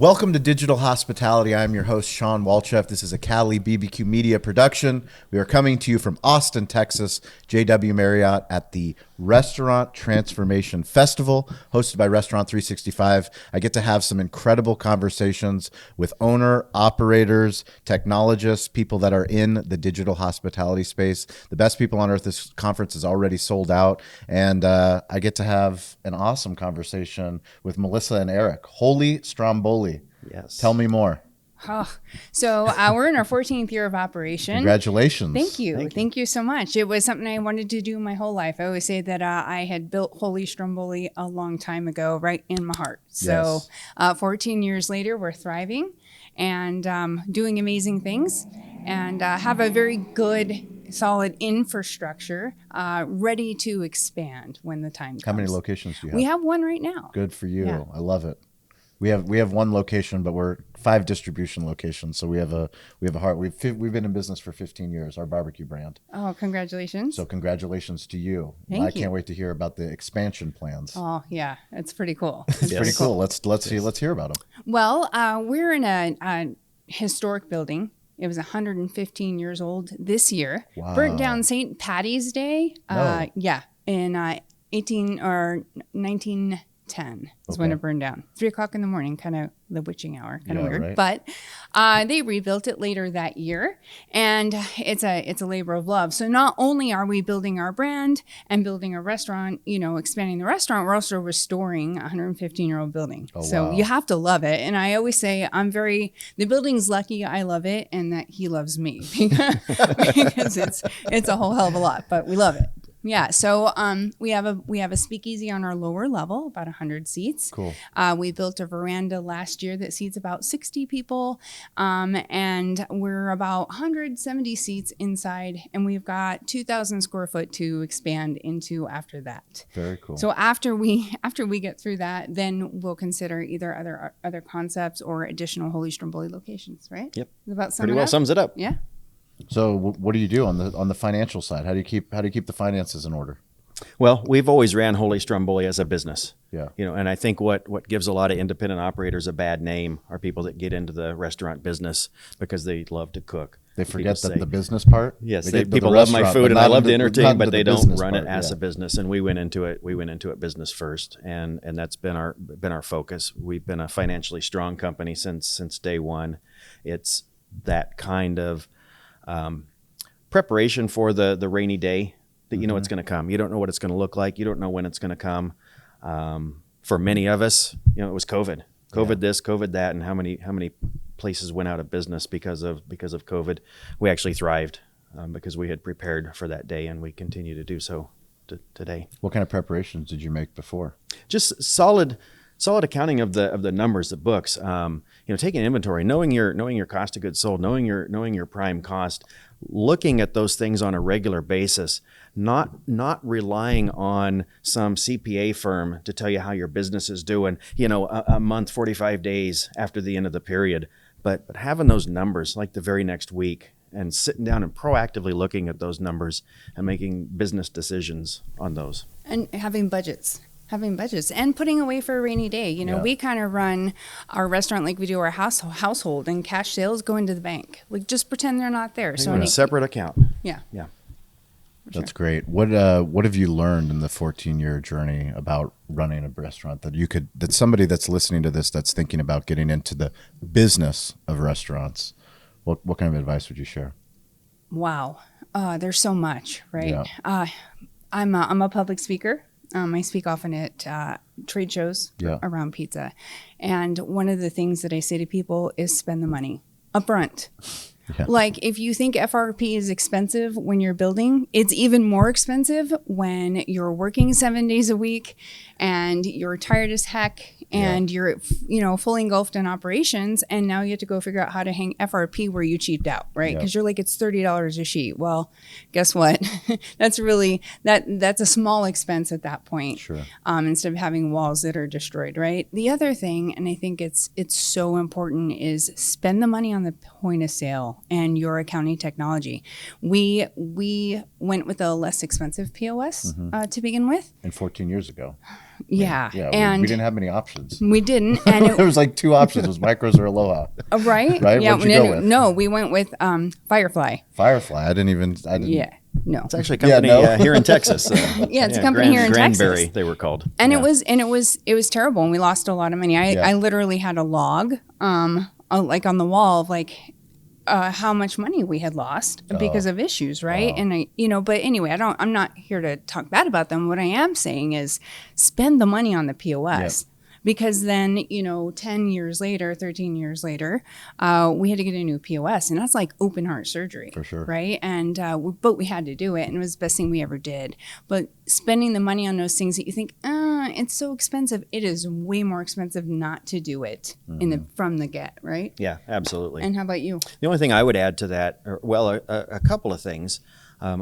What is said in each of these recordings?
Welcome to Digital Hospitality. I'm your host, Shawn Walchef. This is a Cali BBQ Media production. We are coming to you from Austin, Texas, JW Marriott at the Restaurant Transformation Festival, hosted by Restaurant 365. I get to have some incredible conversations with owner, operators, technologists, people that are in the digital hospitality space. The best people on earth. This conference is already sold out, and I get to have an awesome conversation with Melissa and Eric. Wholly Stromboli. Yes. Tell me more. So we're in our 14th year of operation. Congratulations. Thank you. Thank you so much. It was something I wanted to do my whole life. I always say that I had built Wholly Stromboli a long time ago, right in my heart. So 14 years later, we're thriving and doing amazing things and have a very good, solid infrastructure ready to expand when the time comes. How many locations do you have? We have one right now. Good for you. Yeah. I love it. We have one location, but we're 5 distribution locations. So we have a heart. We've been in business for 15 years. Our barbecue brand. Oh, congratulations! So congratulations to you. Thank you. I can't wait to hear about the expansion plans. Oh yeah, it's pretty cool. It's pretty cool. Let's hear about them. Well, we're in a historic building. It was 115 years old this year. Wow. Burnt down St. Patty's Day. No. In 1910 is when it burned down. 3 o'clock in the morning, kind of the witching hour, kind of weird. Right. But they rebuilt it later that year, and it's a labor of love. So not only are we building our brand and building a restaurant, expanding the restaurant, we're also restoring a 115-year-old building. So you have to love it. And I always say the building's lucky I love it and that he loves me because it's a whole hell of a lot, but we love it. Yeah, so we have a speakeasy on our lower level, about 100 seats. Cool. We built a veranda last year that seats about 60 people, and we're about 170 seats inside, and we've got 2,000 square foot to expand into after that. Very cool. So after we get through that, then we'll consider either other concepts or additional Wholly Stromboli locations. Right? Yep. About Pretty well sums it up. Yeah. So what do you do on the financial side? How do you keep the finances in order? Well, we've always ran Wholly Stromboli as a business. Yeah. And I think what gives a lot of independent operators a bad name are people that get into the restaurant business because they love to cook. They forget the business part. Yes, they people love my food and I love to entertain, but they don't run it as yeah. a business. And we went into it business first, and that's been our focus. We've been a financially strong company since day one. It's that kind of preparation for the rainy day that you know it's going to come. You don't know what it's going to look like. You don't know when it's going to come. For many of us, it was COVID this, COVID that, and how many places went out of business because of COVID. We actually thrived because we had prepared for that day, and we continue to do so today. What kind of preparations did you make before? Just solid accounting of the numbers, the books. Taking inventory, knowing your cost of goods sold, knowing your prime cost, looking at those things on a regular basis, not relying on some CPA firm to tell you how your business is doing, a month, 45 days after the end of the period, but having those numbers like the very next week and sitting down and proactively looking at those numbers and making business decisions on those. And having budgets and putting away for a rainy day. We kind of run our restaurant like we do our household, and cash sales go into the bank. Like, just pretend they're not there. So in a separate account. Yeah. That's great. What have you learned in the 14-year journey about running a restaurant that somebody that's listening to this, that's thinking about getting into the business of restaurants, what kind of advice would you share? Wow. There's so much, right? Yeah. I'm a public speaker. I speak often at trade shows around pizza. And one of the things that I say to people is spend the money up front. Yeah. Like, if you think FRP is expensive when you're building, it's even more expensive when you're working 7 days a week and you're tired as heck and you're, fully engulfed in operations. And now you have to go figure out how to hang FRP where you cheaped out, right? Because you're like, it's $30 a sheet. Well, guess what? That's really, that's a small expense at that point. Sure. Instead of having walls that are destroyed, right? The other thing, and I think it's so important, is spend the money on the point of sale and your accounting technology. We went with a less expensive POS to begin with. And 14 years ago. Yeah. Yeah, and we didn't have many options. we didn't. And There was like two options: it was Micros or Aloha. Right? Right? Yeah. What'd you go with? No, we went with Firefly. Firefly. I didn't. Yeah. No. It's actually a company here in Texas. Yeah, it's a company here in Granbury, Texas. they were called. And it was terrible, and we lost a lot of money. I literally had a log, like on the wall of like how much money we had lost because of issues, right? And but anyway, I'm not here to talk bad about them. What I am saying is spend the money on the POS. Because then, 10 years later, 13 years later, we had to get a new POS. And that's like open heart surgery. For sure. Right? And but we had to do it. And it was the best thing we ever did. But spending the money on those things that you think, it's so expensive. It is way more expensive not to do it from the get, right? Yeah, absolutely. And how about you? The only thing I would add to that, a couple of things.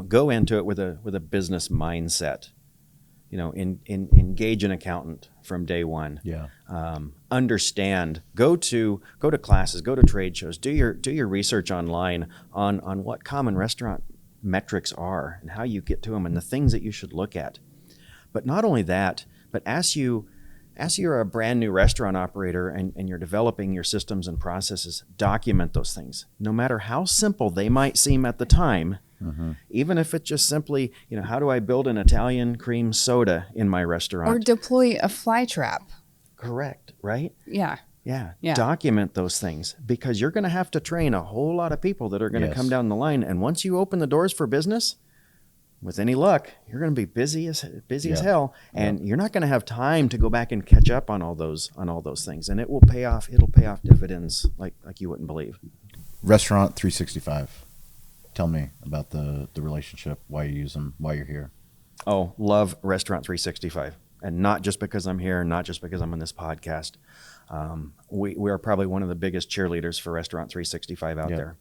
Go into it with a business mindset. Engage an accountant from day one. Yeah. Understand. Go to classes. Go to trade shows. Do your research online on what common restaurant metrics are and how you get to them and the things that you should look at. But not only that, but as you're a brand new restaurant operator and you're developing your systems and processes, document those things. No matter how simple they might seem at the time. Mm-hmm. Even if it's just simply, how do I build an Italian cream soda in my restaurant? Or deploy a fly trap. Correct, right? Yeah. Yeah. Yeah. Document those things because you're going to have to train a whole lot of people that are going to come down the line. And once you open the doors for business, with any luck, you're going to be busy as hell, and you're not going to have time to go back and catch up on all those things. And it will pay off. It'll pay off dividends like you wouldn't believe. Restaurant 365. Tell me about the relationship, why you use them, why you're here. Oh, love Restaurant 365. And not just because I'm here, not just because I'm on this podcast. We are probably one of the biggest cheerleaders for Restaurant 365 out there.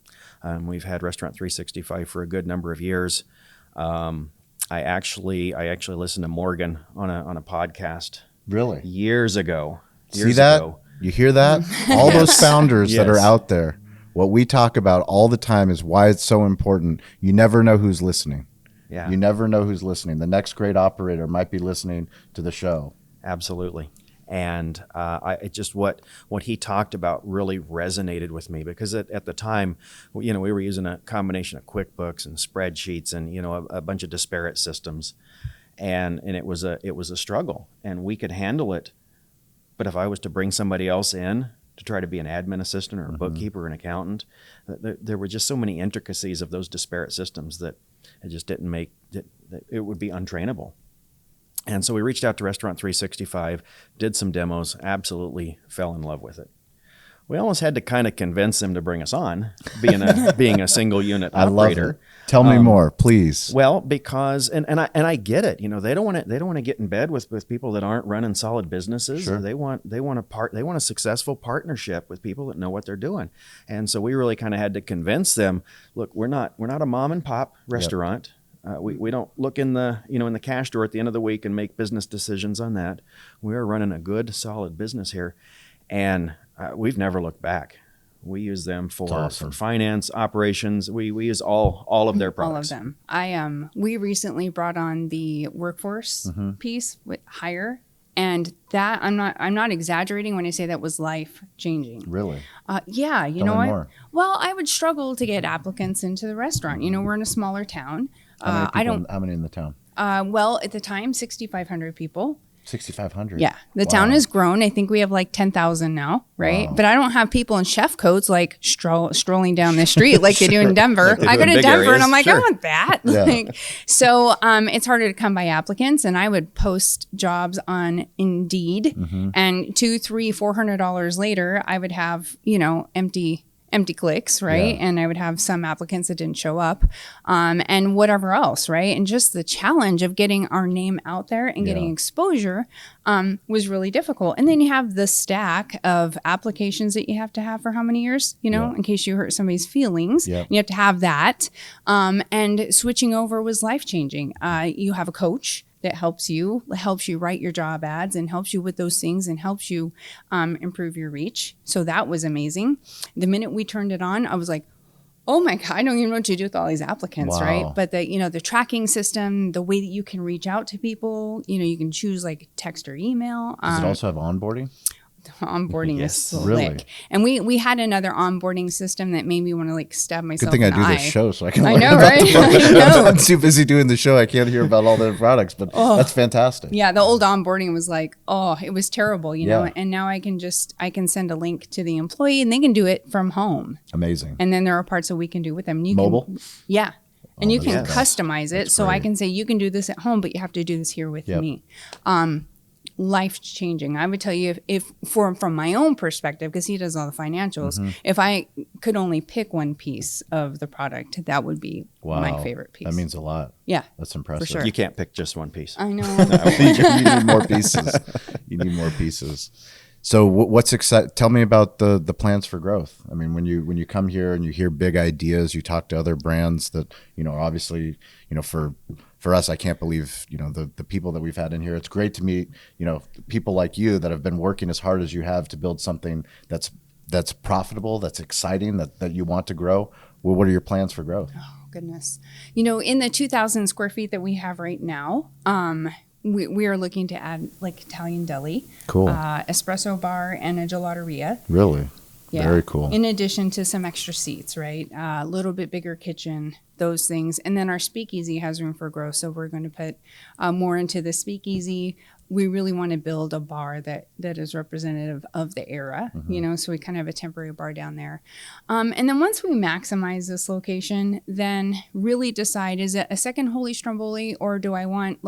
We've had Restaurant 365 for a good number of years. I actually listened to Morgan on a podcast. Really? Years ago. See that? You hear that? All those founders that are out there. What we talk about all the time is why it's so important. You never know who's listening. Yeah. You never know who's listening. The next great operator might be listening to the show. Absolutely. And what he talked about really resonated with me because at the time, we were using a combination of QuickBooks and spreadsheets and a bunch of disparate systems, and it was a struggle, and we could handle it. But if I was to bring somebody else in to try to be an admin assistant or a bookkeeper or an accountant, there were just so many intricacies of those disparate systems that it just didn't make it. It would be untrainable. And so we reached out to Restaurant 365, did some demos, absolutely fell in love with it. We almost had to kind of convince them to bring us on, being a single unit operator. I love it. Tell me more, please. Well, because and I get it. They don't want to get in bed with people that aren't running solid businesses. Sure. They want a successful partnership with people that know what they're doing. And so we really kind of had to convince them. Look, we're not a mom and pop restaurant. We don't look in the cash drawer at the end of the week and make business decisions on that. We are running a good, solid business here, and we've never looked back. We use them for finance, operations. We use all of their products. All of them. We recently brought on the workforce piece with hire, and that I'm not exaggerating when I say that was life changing. Really? Yeah. You Tell know me what? more. Well, I would struggle to get applicants into the restaurant. We're in a smaller town. How many in the town? Well, at the time, 6,500 people. 6,500. Yeah. The town has grown. I think we have like 10,000 now, right? Wow. But I don't have people in chef coats like strolling down the street like they do in Denver. I go to Denver and I'm like, I want that. Yeah. So it's harder to come by applicants. And I would post jobs on Indeed and $200, $300, $400 later, I would have, empty clicks, right? Yeah. And I would have some applicants that didn't show up and whatever else, right? And just the challenge of getting our name out there and getting exposure was really difficult. And then you have the stack of applications that you have to have for how many years, in case you hurt somebody's feelings. Yeah. You have to have that. And switching over was life-changing. You have a coach that helps you write your job ads and helps you with those things and helps you improve your reach. So that was amazing. The minute we turned it on, I was like, Oh my God, I don't even know what to do with all these applicants, Wow. right? But the tracking system, the way that you can reach out to people, you can choose like text or email. Does it also have onboarding? Onboarding Yes. is slick. Really? And we had another onboarding system that made me want to like stab myself Good thing in I do the this eye. show so I can I learn know, about right? I know. I'm too busy doing the show. I can't hear about all the products, but that's fantastic. Yeah, the old onboarding was like, it was terrible, know. Yeah. And now I can send a link to the employee and they can do it from home. Amazing. And then there are parts that we can do with them. You Mobile? Yeah. And you can that's- customize it. So I great. can say, you can do this at home, but you have to do this here with Yep. me. Life changing. I would tell you if from my own perspective, because he does all the financials, Mm-hmm. if I could only pick one piece of the product, that would be my favorite piece. That means a lot. Yeah. That's impressive. sure. You can't pick just one piece. I know. You need more pieces. You need more pieces. So what's exciting? Tell me about the plans for growth. I mean, when you come here and you hear big ideas, you talk to other brands that, obviously, for us, I can't believe, the people that we've had in here. It's great to meet, people like you that have been working as hard as you have to build something that's profitable, that's exciting, that you want to grow. Well, what are your plans for growth? Oh, goodness. In the 2,000 square feet that we have right now, we are looking to add like Italian deli, Cool. Espresso bar, and a gelateria. Really? Yeah. Very cool. In addition to some extra seats, right? A little bit bigger kitchen, those things. And then our speakeasy has room for growth. So we're going to put more into the speakeasy. We really want to build a bar that is representative of the era, so we kind of have a temporary bar down there. And then once we maximize this location, then really decide, is it a second Wholly Stromboli, or do I want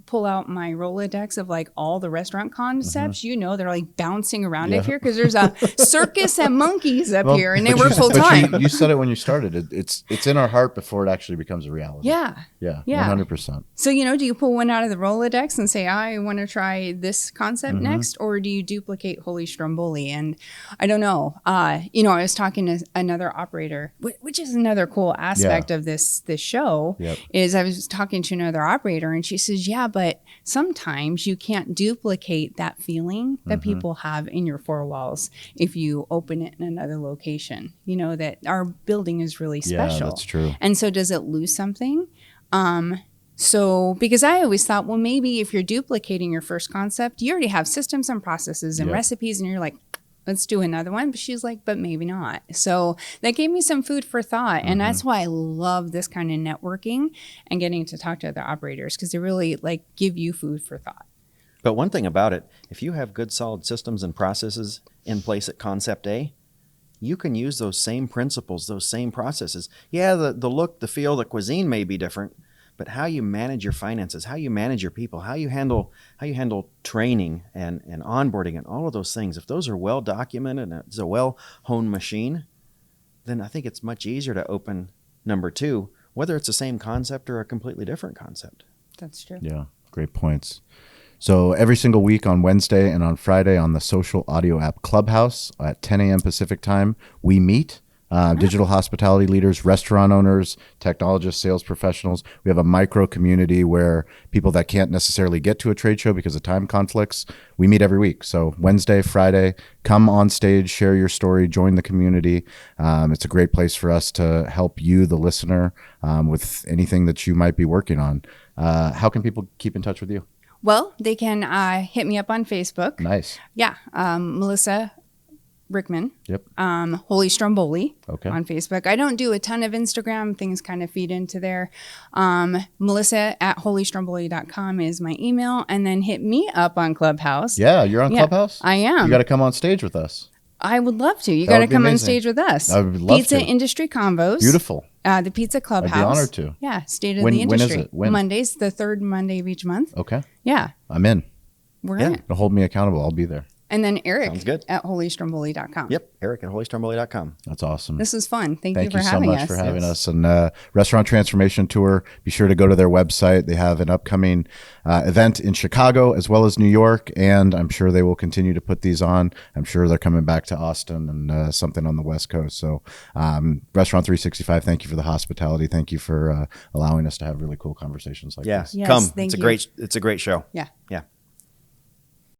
pull out my Rolodex of all the restaurant concepts? They're like bouncing around up here because there's a circus and monkeys up here and they work full time. You said it when you started. It's in our heart before it actually becomes a reality. Yeah. Yeah. Yeah. 100%. So, do you pull one out of the Rolodex and say, I want to try this concept next, or do you duplicate Wholly Stromboli? And I don't know. I was talking to another operator, which is another cool aspect of this show. Yep. Is I was talking to another operator and she says, yeah, but sometimes you can't duplicate that feeling that people have in your four walls if you open it in another location. That our building is really special. Yeah, that's true. And so does it lose something? So, because I always thought, well, maybe if you're duplicating your first concept, you already have systems and processes and recipes, and you're like, let's do another one. But she's like, but maybe not. So that gave me some food for thought. And that's why I love this kind of networking and getting to talk to other operators, because they really give you food for thought. But one thing about it, if you have good solid systems and processes in place at Concept A, you can use those same principles, those same processes. Yeah, the look, the feel, the cuisine may be different, but how you manage your finances, how you manage your people, how you handle training and onboarding and all of those things, if those are well documented and it's a well honed machine, then I think it's much easier to open number 2, whether it's the same concept or a completely different concept. That's true. Yeah, great points. So every single week on Wednesday and on Friday on the social audio app Clubhouse at 10 a.m. Pacific time, we meet digital hospitality leaders, restaurant owners, technologists, sales professionals. We have a micro community where people that can't necessarily get to a trade show because of time conflicts, we meet every week. So Wednesday, Friday, come on stage, share your story, join the community. It's a great place for us to help you, the listener, with anything that you might be working on. How can people keep in touch with you? Well, they can hit me up on Facebook. Nice. Yeah. Melissa Rickman. Yep. Wholly Stromboli Okay. on Facebook. I don't do a ton of Instagram. Things kind of feed into there. Melissa at whollystromboli.com is my email. And then hit me up on Clubhouse. Yeah, you're on Clubhouse? I am. You got to come on stage with us. I would love to. You That got to would be come on amazing. stage with us. I would love Pizza to. Industry Convos. Beautiful. The Pizza Clubhouse. honored to. Yeah, State of When- the when is Industry. it? When? Mondays, the third Monday of each month. Okay. Yeah, I'm in. we're Yeah. in it. Hold me accountable. I'll be there. And then Eric Sounds good. at whollystromboli.com. Yep, Eric at wholystromboli.com. That's awesome. This is fun. Thank Thank you for you so having much us. for having us. And Restaurant Transformation Tour, be sure to go to their website. They have an upcoming event in Chicago as well as New York, and I'm sure they will continue to put these on. I'm sure they're coming back to Austin and something on the West Coast. So Restaurant 365, thank you for the hospitality. Thank you for allowing us to have really cool conversations like Yeah, this. Yes, come. thank It's you. it's a great show. Yeah. Yeah.